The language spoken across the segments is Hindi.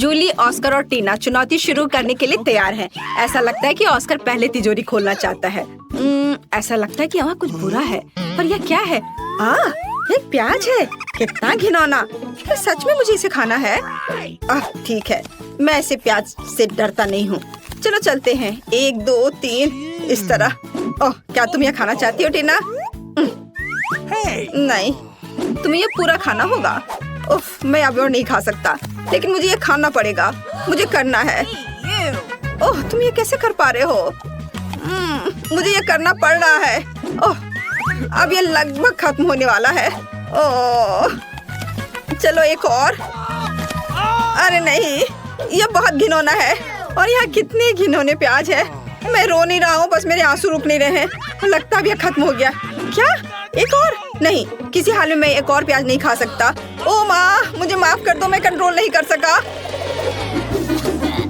जूली, ऑस्कर और टीना चुनौती शुरू करने के लिए तैयार हैं। ऐसा लगता है कि ऑस्कर पहले तिजोरी खोलना चाहता है। ऐसा लगता है कि वहाँ कुछ बुरा है, पर यह क्या है? ये प्याज है। कितना घिनौना! क्या सच में मुझे इसे खाना है? ठीक है, मैं ऐसे प्याज से डरता नहीं हूँ। चलो चलते हैं। 1 2 3 इस तरह। ओह, क्या तुम यह खाना चाहती हो टीना? नहीं, तुम्हें ये पूरा खाना होगा। उफ, मैं अब और नहीं खा सकता, लेकिन मुझे ये खाना पड़ेगा। मुझे करना है। ओह, तुम ये कैसे कर पा रहे हो? मुझे ये करना पड़ रहा है। ओह, अब ये लगभग खत्म होने वाला है। ओह, चलो एक और। अरे नहीं, ये बहुत घिनौना है। और यहाँ कितने घिनौने प्याज है। मैं रो नहीं रहा हूँ, बस मेरे आंसू रुक नहीं रहे हैं। लगता है अब ये खत्म हो गया। क्या? एक और? नहीं, किसी हाल में मैं एक और प्याज नहीं खा सकता। ओह माँ, मुझे माफ कर दो, मैं कंट्रोल नहीं कर सका।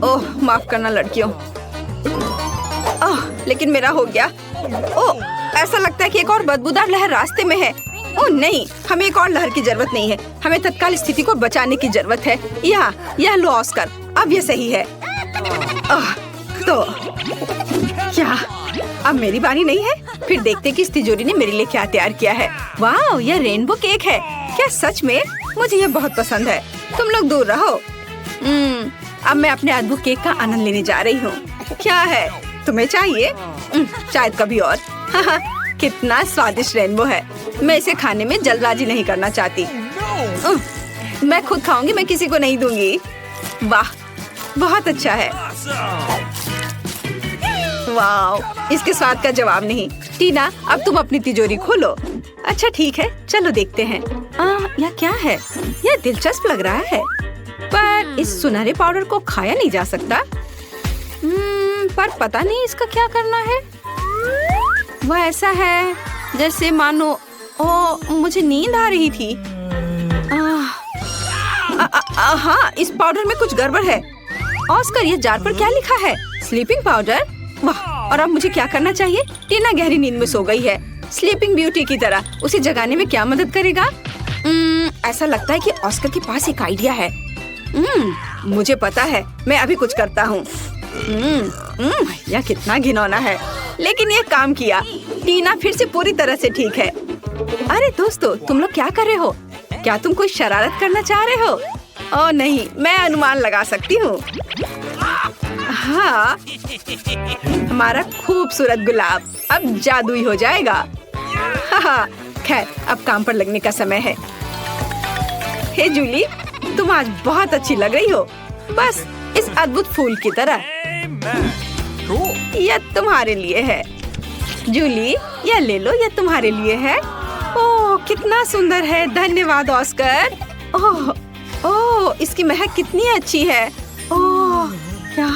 ओह, माफ करना लड़कियों। ओह, लेकिन मेरा हो गया। ओह, ऐसा लगता है कि एक और बदबूदार लहर रास्ते में है। ओह नहीं, हमें एक और लहर की जरूरत नहीं है। हमें तत्काल स्थिति को बचाने की जरूरत है। यह लो ऑस्कर, अब ये सही है। तो क्या अब मेरी बारी नहीं है? फिर देखते कि इस तिजोरी ने मेरे लिए क्या तैयार किया है। वाह, यह रेनबो केक है। क्या सच में? मुझे यह बहुत पसंद है। तुम लोग दूर रहो। अब मैं अपने अद्भुत केक का आनंद लेने जा रही हूँ। क्या है, तुम्हें चाहिए? शायद कभी और। कितना स्वादिष्ट रेनबो है। मैं इसे खाने में जल्दबाजी नहीं करना चाहती। मैं खुद खाऊंगी, मैं किसी को नहीं दूंगी। वाह, बहुत अच्छा है। वाह, इसके स्वाद का जवाब नहीं। टीना, अब तुम अपनी तिजोरी खोलो। अच्छा ठीक है, चलो देखते हैं। यह क्या है? यह दिलचस्प लग रहा है, पर इस सुनहरे पाउडर को खाया नहीं जा सकता। पर पता नहीं इसका क्या करना है। वह ऐसा है जैसे मानो मुझे नींद आ रही थी। हाँ, इस पाउडर में कुछ गड़बड़ है। ऑस्कर, ये जार पर क्या लिखा है? Sleeping powder. वाह, और अब मुझे क्या करना चाहिए? टीना गहरी नींद में सो गई है। स्लीपिंग ब्यूटी की तरह उसे जगाने में क्या मदद करेगा? ऐसा लगता है कि ऑस्कर के पास एक आइडिया है। मुझे पता है, मैं अभी कुछ करता हूँ। यह कितना घिनौना है, लेकिन यह काम किया। टीना फिर से पूरी तरह से ठीक है। अरे दोस्तों, तुम लोग क्या कर रहे हो? क्या तुम कोई शरारत करना चाह रहे हो? ओह नहीं, मैं अनुमान लगा सकती हूँ। हाँ, हमारा खूबसूरत गुलाब अब जादुई हो जाएगा। खैर, अब काम पर लगने का समय है। हे जूली, तुम आज बहुत अच्छी लग रही हो, बस इस अद्भुत फूल की तरह। यह तुम्हारे लिए है। जूली, यह ले लो, यह तुम्हारे लिए है। ओह, कितना सुंदर है। धन्यवाद ऑस्कर। ओह, इसकी महक कितनी अच्छी है। ओह, क्या?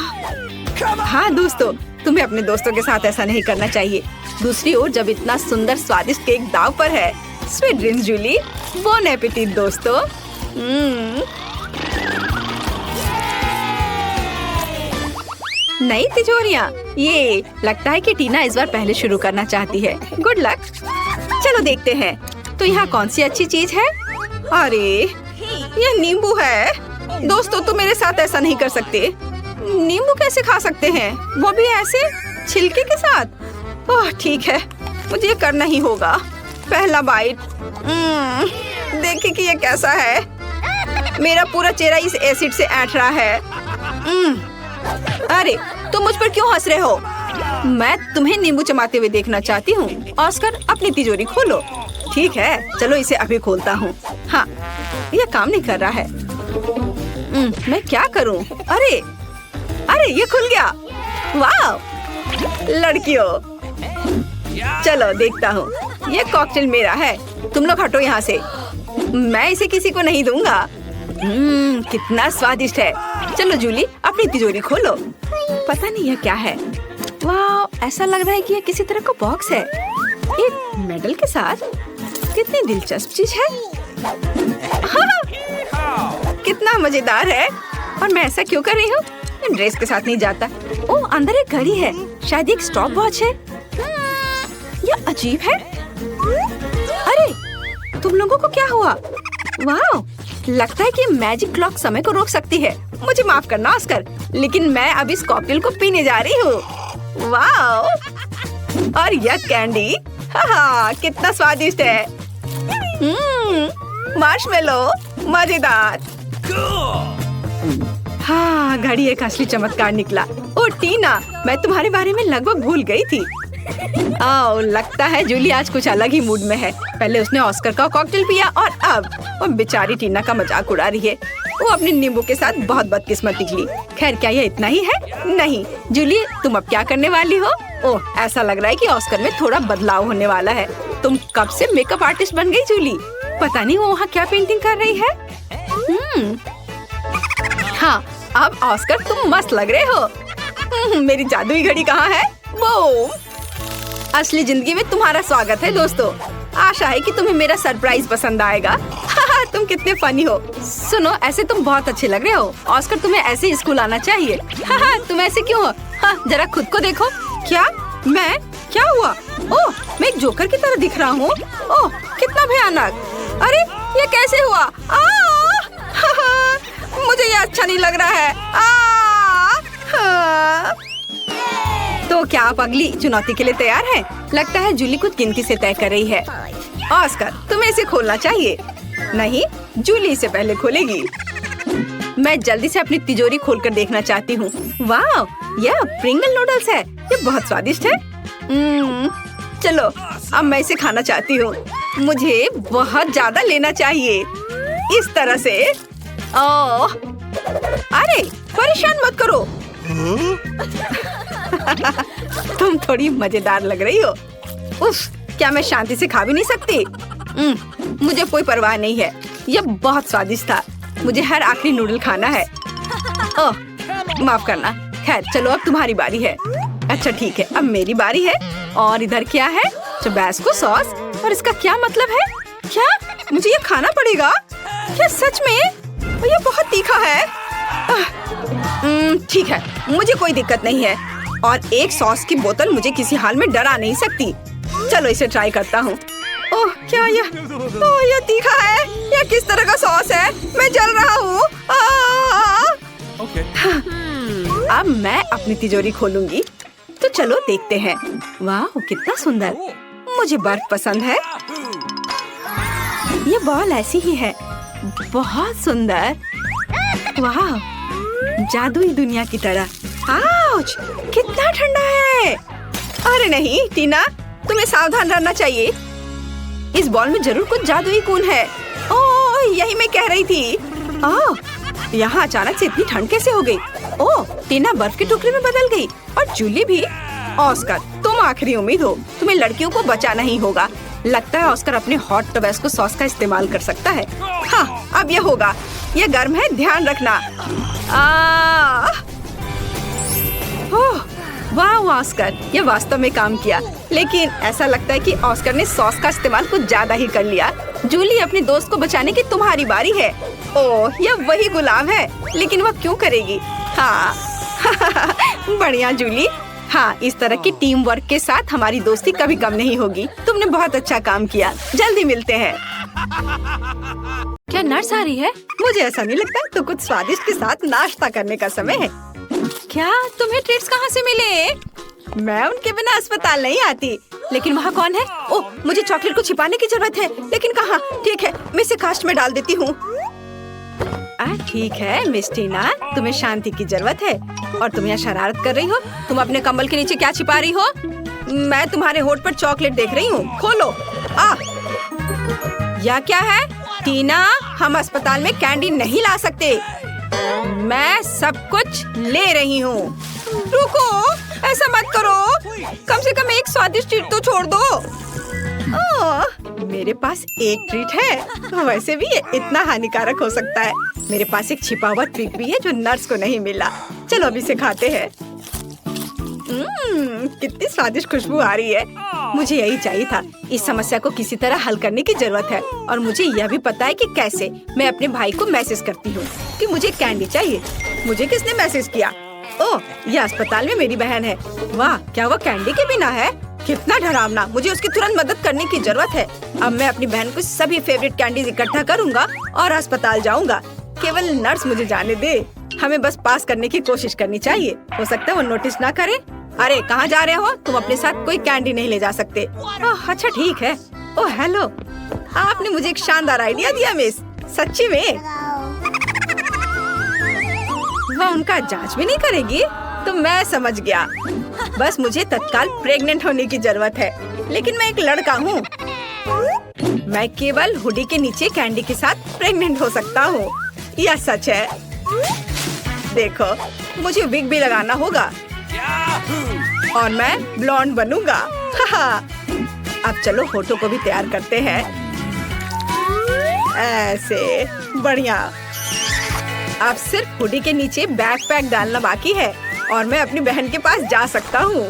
हाँ दोस्तों, तुम्हें अपने दोस्तों के साथ ऐसा नहीं करना चाहिए। दूसरी ओर, जब इतना सुंदर स्वादिष्ट केक दाव पर है। Sweet dreams Julie. Bon appetit दोस्तों। नई तिजोरियाँ। ये लगता है कि टीना इस बार पहले शुरू करना चाहती है। Good luck. चलो देखते हैं, तो यहाँ कौन सी अच्छी चीज है? अरे, यह नींबू है। दोस्तों, तुम मेरे साथ ऐसा नहीं कर सकते। नींबू कैसे खा सकते हैं, वो भी ऐसे छिलके के साथ? ओह ठीक है, मुझे ये करना ही होगा। पहला बाइट। देखिए कि ये कैसा है। मेरा पूरा चेहरा इस एसिड से ऐंठ रहा है। अरे, तुम मुझ पर क्यों हंस रहे हो? मैं तुम्हें नींबू चबाते हुए देखना चाहती हूँ। ऑस्कर, अपनी तिजोरी खोलो। ठीक है, चलो इसे अभी खोलता हूँ। हाँ, यह काम नहीं कर रहा है। मैं क्या करूँ? अरे, ये खुल गया। वाह लड़कियों, चलो देखता हूँ। ये कॉकटेल मेरा है। तुम लोग हटो यहाँ से। मैं इसे किसी को नहीं दूंगा। कितना स्वादिष्ट है। चलो जूली, अपनी तिजोरी खोलो। पता नहीं यह क्या है। वाह, ऐसा लग रहा है कि यह किसी तरह का बॉक्स है, एक मेडल के साथ। कितनी दिलचस्प चीज है। हाँ, कितना मजेदार है। और मैं ऐसा क्यों कर रही हूँ? ड्रेस के साथ नहीं जाता। ओह, अंदर एक घड़ी है, शायद एक स्टॉप वॉच है। यह अजीब है। अरे, तुम लोगों को क्या हुआ? वाह, लगता है कि मैजिक क्लॉक समय को रोक सकती है। मुझे माफ करना ऑस्कर, लेकिन मैं अब इस कॉकटेल को पीने जा रही हूँ। वाओ! और यह कैंडी, हाँ कितना स्वादिष्ट है। मार्शमेलो, मजेदार। हाँ, घड़ी एक असली चमत्कार निकला। ओ टीना, मैं तुम्हारे बारे में लगभग भूल गई थी। ओह, लगता है जूली आज कुछ अलग ही मूड में है। पहले उसने ऑस्कर का कॉकटेल पिया और अब वो बेचारी टीना का मजाक उड़ा रही है। वो अपने नींबू के साथ बहुत बदकिस्मत निकली। खैर, क्या यह इतना ही है? नहीं जूली, तुम अब क्या करने वाली हो? ओह, ऐसा लग रहा है कि ऑस्कर में थोड़ा बदलाव होने वाला है। तुम कब से मेकअप आर्टिस्ट बन गई जूली? पता नहीं वो वहाँ क्या पेंटिंग कर रही है। हाँ, अब ऑस्कर तुम मस्त लग रहे हो। मेरी जादुई घड़ी कहाँ है? वो असली जिंदगी में तुम्हारा स्वागत है दोस्तों। आशा है कि तुम्हें मेरा सरप्राइज पसंद आएगा। तुम कितने फनी हो। सुनो, ऐसे तुम बहुत अच्छे लग रहे हो। ऑस्कर, तुम्हें ऐसे ही स्कूल आना चाहिए। तुम ऐसे क्यों हो? जरा खुद को देखो। क्या? मैं? क्या हुआ? ओह, मैं एक जोकर की तरह दिख रहा हूँ। ओह, कितना भयानक। अरे, ये कैसे हुआ? मुझे ये अच्छा नहीं लग रहा है। तो क्या आप अगली चुनौती के लिए तैयार हैं? लगता है जूली कुछ गिनती से तय कर रही है। ऑस्कर, तुम्हें इसे खोलना चाहिए। नहीं, जूली इसे पहले खोलेगी। मैं जल्दी से अपनी तिजोरी खोलकर देखना चाहती हूँ। वाह, यह प्रिंगल नूडल्स है। ये बहुत स्वादिष्ट है। चलो, अब मैं इसे खाना चाहती हूँ। मुझे बहुत ज्यादा लेना चाहिए। इस तरह से। ओह, अरे परेशान मत करो। तुम थोड़ी मजेदार लग रही हो। उफ, क्या मैं शांति से खा भी नहीं सकती? मुझे कोई परवाह नहीं है। यह बहुत स्वादिष्ट था। मुझे हर आखिरी नूडल खाना है। ओह, माफ करना। खैर, चलो अब तुम्हारी बारी है। अच्छा ठीक है, अब मेरी बारी है। और इधर क्या है? Tabasco sauce. और इसका क्या मतलब है? क्या मुझे ये खाना पड़ेगा? क्या सच में? ये बहुत तीखा है। ठीक है, मुझे कोई दिक्कत नहीं है। और एक सॉस की बोतल मुझे किसी हाल में डरा नहीं सकती। चलो इसे ट्राई करता हूँ। ओह, क्या यह? ओह, यह तीखा है। यह किस तरह का सॉस है? मैं जल रहा हूँ। अब मैं अपनी तिजोरी खोलूंगी। तो चलो देखते हैं। वाह, कितना सुंदर। मुझे बर्फ पसंद है। ये बॉल ऐसी ही है। बहुत सुंदर। वाह, जादुई दुनिया की तरह। आउच, कितना ठंडा है। अरे नहीं टीना, तुम्हें सावधान रहना चाहिए। इस बॉल में जरूर कुछ जादुई गुण है। ओह, यही मैं कह रही थी। ओह, यहाँ अचानक से इतनी ठंड कैसे हो गई? ओह, टीना बर्फ के टुकड़े में बदल गई। और जूली भी। ऑस्कर, तुम आखिरी उम्मीद हो। तुम्हें लड़कियों को बचाना ही होगा। लगता है ऑस्कर अपने हॉट टबैस्को सॉस का इस्तेमाल कर सकता है। हाँ, अब यह होगा। यह गर्म है, ध्यान रखना। ओह, वाह ऑस्कर, यह वास्तव में काम किया। लेकिन ऐसा लगता है कि ऑस्कर ने सॉस का इस्तेमाल कुछ ज्यादा ही कर लिया। जूली, अपने दोस्त को बचाने की तुम्हारी बारी है। ओह, यह वही गुलाब है। लेकिन वह क्यों करेगी? हाँ। बढ़िया जूली। हाँ, इस तरह की टीम वर्क के साथ हमारी दोस्ती कभी कम नहीं होगी। तुमने बहुत अच्छा काम किया। जल्दी मिलते हैं। क्या नर्स आ रही है? मुझे ऐसा नहीं लगता। तो कुछ स्वादिष्ट के साथ नाश्ता करने का समय है। क्या तुम्हें ट्रीट्स कहाँ से मिले? मैं उनके बिना अस्पताल नहीं आती। लेकिन वहाँ कौन है? ओह, मुझे चॉकलेट को छिपाने की जरूरत है। लेकिन कहाँ? ठीक है, मैं इसे कास्ट में डाल देती हूँ। ठीक है मिस टीना, तुम्हें शांति की जरूरत है। और तुम यहाँ शरारत कर रही हो। तुम अपने कंबल के नीचे क्या छिपा रही हो? मैं तुम्हारे होठ पर चॉकलेट देख रही हूँ। खोलो। यह क्या है? टीना, हम अस्पताल में कैंडी नहीं ला सकते। मैं सब कुछ ले रही हूँ। रुको, ऐसा मत करो। कम से कम एक स्वादिष्ट ट्रीट तो छोड़ दो। मेरे पास एक ट्रीट है। वैसे भी ये इतना हानिकारक हो सकता है। मेरे पास एक छिपा हुआ ट्रीट भी है जो नर्स को नहीं मिला। चलो अभी इसे खाते हैं। कितनी स्वादिष्ट खुशबू आ रही है। मुझे यही चाहिए था। इस समस्या को किसी तरह हल करने की जरूरत है। और मुझे यह भी पता है कि कैसे। मैं अपने भाई को मैसेज करती हूँ कि मुझे कैंडी चाहिए। मुझे किसने मैसेज किया? ओह, यह अस्पताल में मेरी बहन है। वाह, क्या वो कैंडी के बिना है? कितना डरावना। मुझे उसकी तुरंत मदद करने की जरूरत है। अब मैं अपनी बहन को सभी फेवरेट कैंडीज इकट्ठा करूंगा और अस्पताल जाऊंगा। केवल नर्स मुझे जाने दे। हमें बस पास करने की कोशिश करनी चाहिए। हो सकता है वो नोटिस ना करे। अरे कहाँ जा रहे हो? तुम अपने साथ कोई कैंडी नहीं ले जा सकते। अच्छा ठीक है। ओह हेलो, आपने मुझे एक शानदार आइडिया दिया मिस। सच्ची में वह उनका जांच भी नहीं करेगी? तो मैं समझ गया। बस मुझे तत्काल प्रेग्नेंट होने की जरूरत है। लेकिन मैं एक लड़का हूँ। मैं केवल हुडी के नीचे कैंडी के साथ प्रेग्नेंट हो सकता हूँ। यह सच है। देखो, मुझे विग भी लगाना होगा और मैं ब्लॉन्ड बनूंगा। अब चलो होठों को भी तैयार करते हैं। ऐसे बढ़िया। अब सिर्फ हुडी के नीचे बैकपैक डालना बाकी है और मैं अपनी बहन के पास जा सकता हूँ।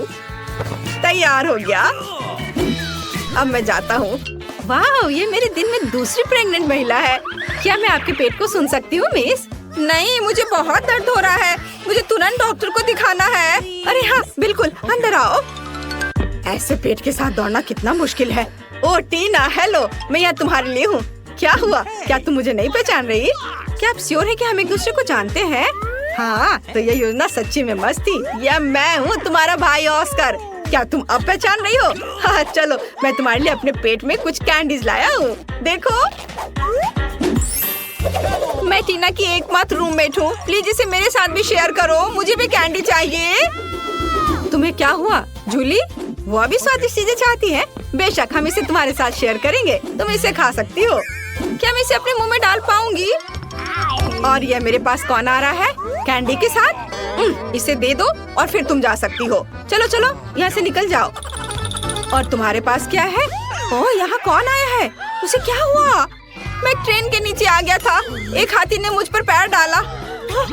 तैयार हो गया। अब मैं जाता हूँ। वाह, ये मेरे दिन में दूसरी प्रेग्नेंट महिला है। क्या मैं आपके पेट को सुन सकती हूँ मिस? नहीं, मुझे बहुत दर्द हो रहा है। मुझे तुरंत डॉक्टर को दिखाना है। अरे हाँ बिल्कुल, अंदर आओ। ऐसे पेट के साथ दौड़ना कितना मुश्किल है। ओह टीना, हेलो, मैं यहाँ तुम्हारे लिए हूँ। क्या हुआ? क्या तुम मुझे नहीं पहचान रही? क्या आप श्योर है कि हम एक दूसरे को जानते हैं? हाँ, तो ये योजना सच्ची में मस्त थी। यह मैं हूँ, तुम्हारा भाई ऑस्कर। क्या तुम अब पहचान रही हो? हाँ चलो, मैं तुम्हारे लिए अपने पेट में कुछ कैंडीज लाया हूँ। देखो, मैं टीना की एकमात्र रूममेट हूँ। प्लीज इसे मेरे साथ भी शेयर करो। मुझे भी कैंडी चाहिए। तुम्हें क्या हुआ जूली? वो भी स्वादिष्ट चीजें चाहती है। बेशक, हम इसे तुम्हारे साथ शेयर करेंगे। तुम इसे खा सकती हो। क्या मैं इसे अपने मुंह में डाल पाऊंगी? और यह मेरे पास कौन आ रहा है कैंडी के साथ? इसे दे दो और फिर तुम जा सकती हो। चलो चलो, यहाँ से निकल जाओ। और तुम्हारे पास क्या है? ओह, यहाँ कौन आया है? उसे क्या हुआ? मैं ट्रेन के नीचे आ गया था। एक हाथी ने मुझ पर पैर डाला।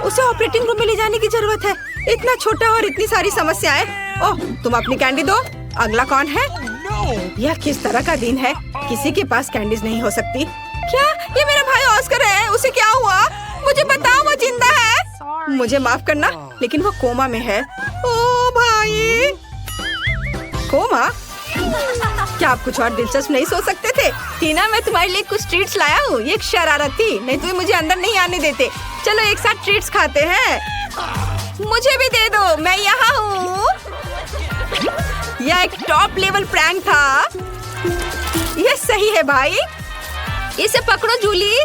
उसे ऑपरेटिंग रूम में ले जाने की जरूरत है। इतना छोटा और इतनी सारी समस्याएं। ओह, तुम अपनी कैंडी दो। अगला कौन है? यह किस तरह का दिन है? किसी के पास कैंडीज नहीं हो सकती। क्या ये मेरा भाई ऑस्कर है? उसे क्या हुआ? मुझे बताओ, वो जिंदा है? मुझे माफ करना, लेकिन वो कोमा में है। ओ भाई, कोमा? क्या आप कुछ और दिलचस्प नहीं सोच सकते थे? टीना, मैं तुम्हारे लिए कुछ ट्रीट्स लाया हूँ। ये एक शरारत थी, नहीं तो मुझे अंदर नहीं आने देते। चलो एक साथ ट्रीट्स खाते हैं। मुझे भी दे दो, मैं यहाँ हूँ। यह एक टॉप लेवल प्रैंक था। यह सही है भाई। इसे पकड़ो जूली।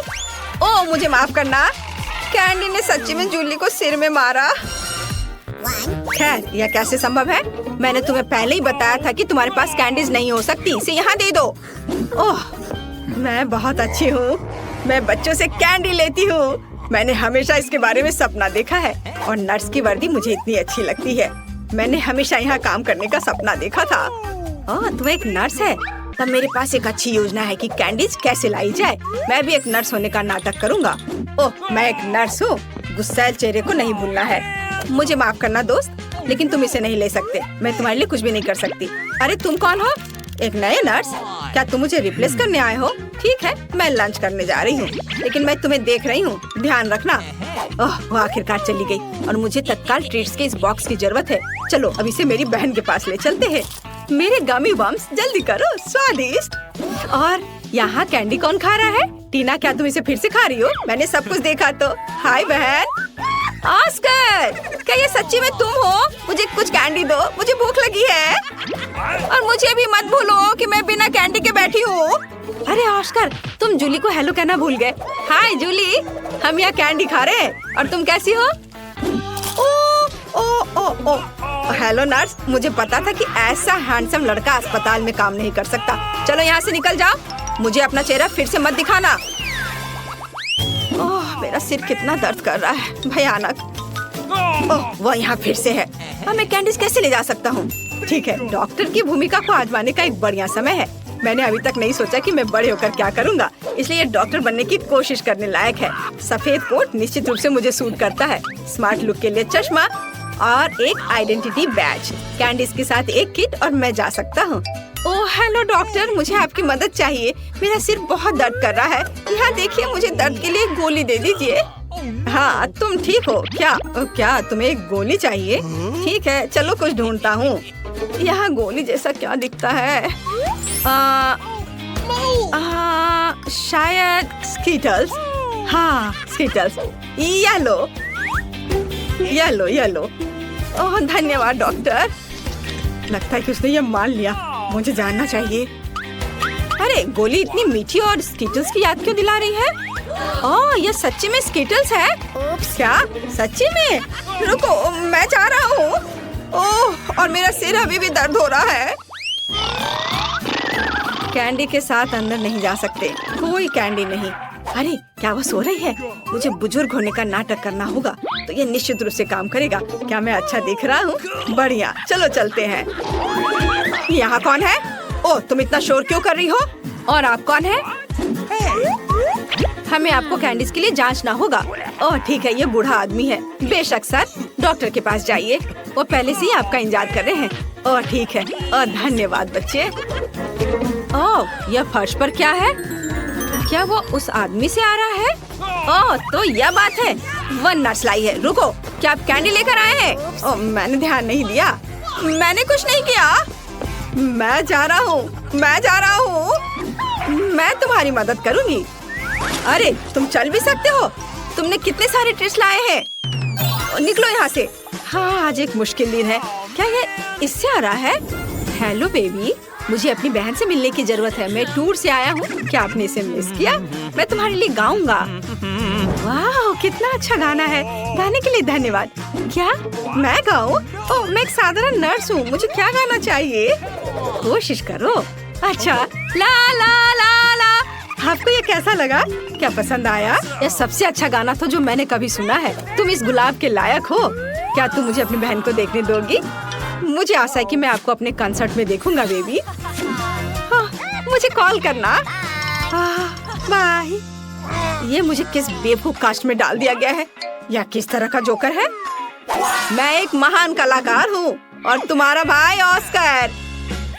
ओह, मुझे माफ करना। कैंडी ने सच्ची में जूली को सिर में मारा। खैर, यह कैसे संभव है? मैंने तुम्हें पहले ही बताया था कि तुम्हारे पास कैंडीज नहीं हो सकती। इसे यहाँ दे दो। ओह, मैं बहुत अच्छी हूँ। मैं बच्चों से कैंडी लेती हूँ। मैंने हमेशा इसके बारे में सपना देखा है और नर्स की वर्दी मुझे इतनी अच्छी लगती है। मैंने हमेशा यहाँ काम करने का सपना देखा था। ओह, तुम एक नर्स है? तब मेरे पास एक अच्छी योजना है कि कैंडीज कैसे लाई जाए। मैं भी एक नर्स होने का नाटक करूँगा। ओह, मैं एक नर्स हूँ। गुस्सैल चेहरे को नहीं भूलना है। मुझे माफ करना दोस्त, लेकिन तुम इसे नहीं ले सकते। मैं तुम्हारे लिए कुछ भी नहीं कर सकती। अरे तुम कौन हो? एक नए नर्स? क्या तुम मुझे रिप्लेस करने आए हो? ठीक है, मैं लंच करने जा रही हूँ, लेकिन मैं तुम्हें देख रही हूँ, ध्यान रखना। ओह, वो आखिरकार चली गई और मुझे तत्काल ट्रीट्स के इस बॉक्स की जरूरत है। चलो अब इसे मेरी बहन के पास ले चलते हैं। मेरे गमी बम्स, जल्दी करो, स्वादिष्ट। और यहाँ कैंडी कौन खा रहा है? टीना, क्या तुम इसे फिर से खा रही हो? मैंने सब कुछ देखा तो। हाय बहन। ऑस्कर, क्या ये सच्ची में तुम हो? मुझे कुछ कैंडी दो, मुझे भूख लगी है। और मुझे भी मत भूलो कि मैं बिना कैंडी के बैठी हूँ। अरे ऑस्कर, तुम जूली को हेलो कहना भूल गए। हाय जूली, हम यहाँ कैंडी खा रहे हैं। और तुम कैसी हो? ओ ओ ओ ओ हेलो नर्स, मुझे पता था कि ऐसा हैंडसम लड़का अस्पताल में काम नहीं कर सकता। चलो यहाँ से निकल जाओ। मुझे अपना चेहरा फिर से मत दिखाना। ओह, मेरा सिर कितना दर्द कर रहा है, भयानक। ओह, वो यहाँ फिर से है। अब मैं कैंडीज कैसे ले जा सकता हूँ? ठीक है, डॉक्टर की भूमिका को आजमाने का एक बढ़िया समय है। मैंने अभी तक नहीं सोचा कि मैं बड़े होकर क्या करूँगा, इसलिए डॉक्टर बनने की कोशिश करने लायक है। सफेद कोट निश्चित रूप से मुझे सूट करता है। स्मार्ट लुक के लिए चश्मा और एक आइडेंटिटी बैज, कैंडीज के साथ एक किट और मैं जा सकता हूँ। ओह हेलो डॉक्टर, मुझे आपकी मदद चाहिए। मेरा सिर बहुत दर्द कर रहा है। यहाँ देखिए, मुझे दर्द के लिए एक गोली दे दीजिए। हाँ, तुम ठीक हो क्या? क्या तुम्हें एक गोली चाहिए? ठीक है, चलो कुछ ढूंढता हूँ। यहाँ गोली जैसा क्या दिखता है? शायद स्कीटल्स। हाँ, Skittles. Yellow yellow yellow. Oh धन्यवाद डॉक्टर। लगता है कि उसने ये मान लिया। मुझे जानना चाहिए। अरे गोली इतनी मीठी और स्कीटल्स की याद क्यों दिला रही है? ओह ये सच्ची में स्कीटल्स है? क्या सच्ची में? रुको, मैं जा रहा हूँ। ओह और मेरा सिर अभी भी दर्द हो रहा है। कैंडी के साथ अंदर नहीं जा सकते। कोई कैंडी नहीं। अरे क्या वो सो रही है? मुझे बुजुर्ग होने का नाटक करना होगा तो ये निश्चित रूप से काम करेगा। क्या मैं अच्छा दिख रहा हूँ? बढ़िया, चलो चलते हैं। यहाँ कौन है? ओह तुम इतना शोर क्यों कर रही हो? और आप कौन है? हमें आपको कैंडीज के लिए जांचना होगा। ओह ठीक है, ये बूढ़ा आदमी है। बेशक सर, डॉक्टर के पास जाइए। वो पहले से ही आपका इंतजार कर रहे हैं। ओह ठीक है। ओह धन्यवाद बच्चे। ओह यह फर्श पर क्या है? क्या वो उस आदमी से आ रहा है? ओह तो यह बात है। वह नर्स लाई है। रुको, क्या आप कैंडी लेकर आए हैं? ओह मैंने ध्यान नहीं दिया। मैंने कुछ नहीं किया। मैं जा रहा हूँ, मैं जा रहा हूँ। मैं तुम्हारी मदद करूँगी। अरे तुम चल भी सकते हो? तुमने कितने सारे ट्रिक्स लाए हैं? निकलो यहाँ से। हाँ आज एक मुश्किल दिन है। क्या ये इससे आ रहा है? हेलो बेबी, मुझे अपनी बहन से मिलने की जरूरत है। मैं टूर से आया हूँ। क्या आपने इसे मिस किया? मैं तुम्हारे लिए गाऊंगा। वाह कितना अच्छा गाना है। गाने के लिए धन्यवाद। क्या मैं गाऊं? ओह मैं एक साधारण नर्स हूँ। मुझे क्या गाना चाहिए? कोशिश करो। अच्छा ला ला ला ला। आपको ये कैसा लगा? क्या पसंद आया? यह सबसे अच्छा गाना था जो मैंने कभी सुना है। तुम इस गुलाब के लायक हो। क्या तुम मुझे अपनी बहन को देखने दोगी? मुझे आशा है कि मैं आपको अपने कंसर्ट में देखूंगा बेबी। हाँ, मुझे कॉल करना। बाय। ये मुझे किस बेवकूफ कास्ट में डाल दिया गया है? या किस तरह का जोकर है? मैं एक महान कलाकार हूँ और तुम्हारा भाई ऑस्कर।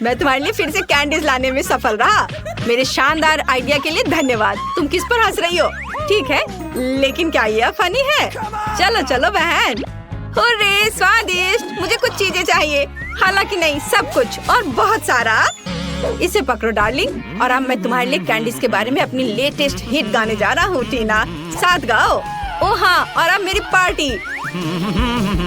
मैं तुम्हारे लिए फिर से कैंडीज लाने में सफल रहा। मेरे शानदार आइडिया के लिए धन्यवाद। तुम किस पर हंस रही हो? ठीक है, लेकिन क्या ये फनी है? चलो चलो बहन। हुर्रे, स्वादिष्ट। मुझे कुछ चीजें चाहिए। हालांकि नहीं, सब कुछ और बहुत सारा। इसे पकड़ो डार्लिंग। और अब मैं तुम्हारे लिए कैंडीज के बारे में अपनी लेटेस्ट हिट गाने जा रहा हूँ। टीना साथ गाओ। ओ हाँ, और अब मेरी पार्टी।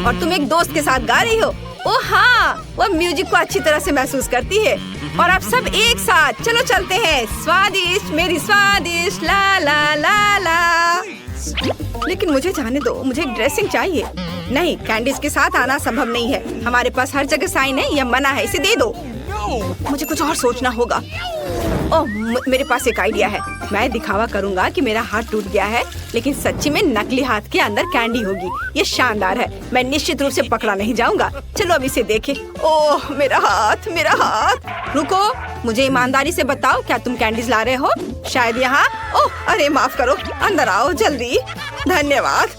और तुम एक दोस्त के साथ गा रही हो। ओ हाँ, वो म्यूजिक को अच्छी तरह से महसूस करती है। और अब सब एक साथ चलो चलते हैं। स्वादिष्ट मेरी स्वादिष्ट ला ला ला ला। लेकिन मुझे जाने दो, मुझे एक ड्रेसिंग चाहिए। नहीं, कैंडीज के साथ आना संभव नहीं है। हमारे पास हर जगह साइन है, यह मना है। इसे दे दो। मुझे कुछ और सोचना होगा। ओह मेरे पास एक आइडिया है। मैं दिखावा करूंगा कि मेरा हाथ टूट गया है, लेकिन सच्ची में नकली हाथ के अंदर कैंडी होगी। ये शानदार है। मैं निश्चित रूप से पकड़ा नहीं जाऊंगा। चलो अब इसे देखें। ओह मेरा हाथ, मेरा हाथ। रुको, मुझे ईमानदारी से बताओ, क्या तुम कैंडीज ला रहे हो? शायद यहाँ। ओह अरे माफ करो, अंदर आओ जल्दी। धन्यवाद।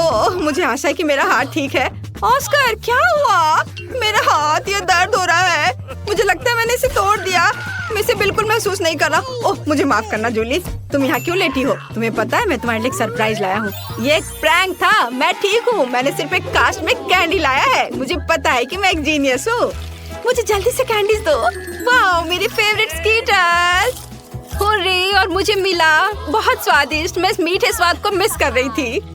ओह मुझे आशा है कि मेरा हाथ ठीक है। ऑस्कर क्या हुआ? मेरा हाथ, ये दर्द हो रहा है। मुझे लगता है मैंने इसे तोड़ दिया। मैं इसे बिल्कुल महसूस नहीं कर रहा। ओह मुझे माफ करना जूली। तुम यहाँ क्यों लेटी हो? तुम्हें पता है मैं तुम्हारे लिए एक सरप्राइज लाया हूँ। ये एक प्रैंक था। मैं ठीक हूँ। मैंने सिर्फ एक कास्ट में कैंडी लाया है। मुझे पता है कि मैं एक जीनियस हूँ। मुझे जल्दी से कैंडीज दो। वाह मेरी फेवरेट स्कीटर्स। हुर्रे, और मुझे मिला। बहुत स्वादिष्ट। मैं इस मीठे स्वाद को मिस कर रही थी।